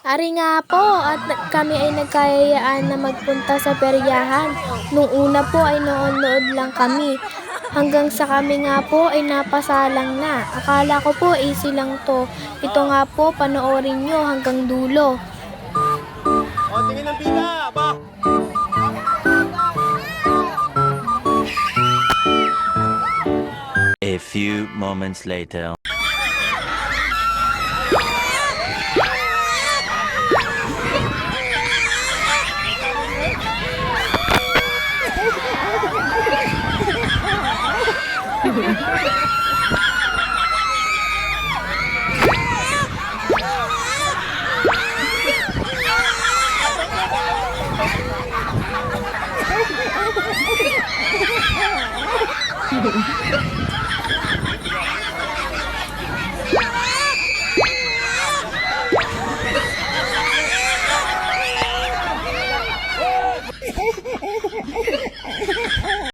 Ari nga po at kami ay nagkayayaan na magpunta sa peryahan. Nung una po ay nood lang kami. Hanggang sa kami nga po ay napasalang na. Akala ko po easy lang to. Ito nga po panoorin nyo hanggang dulo. O, tingin ng pila, ba? A few moments later.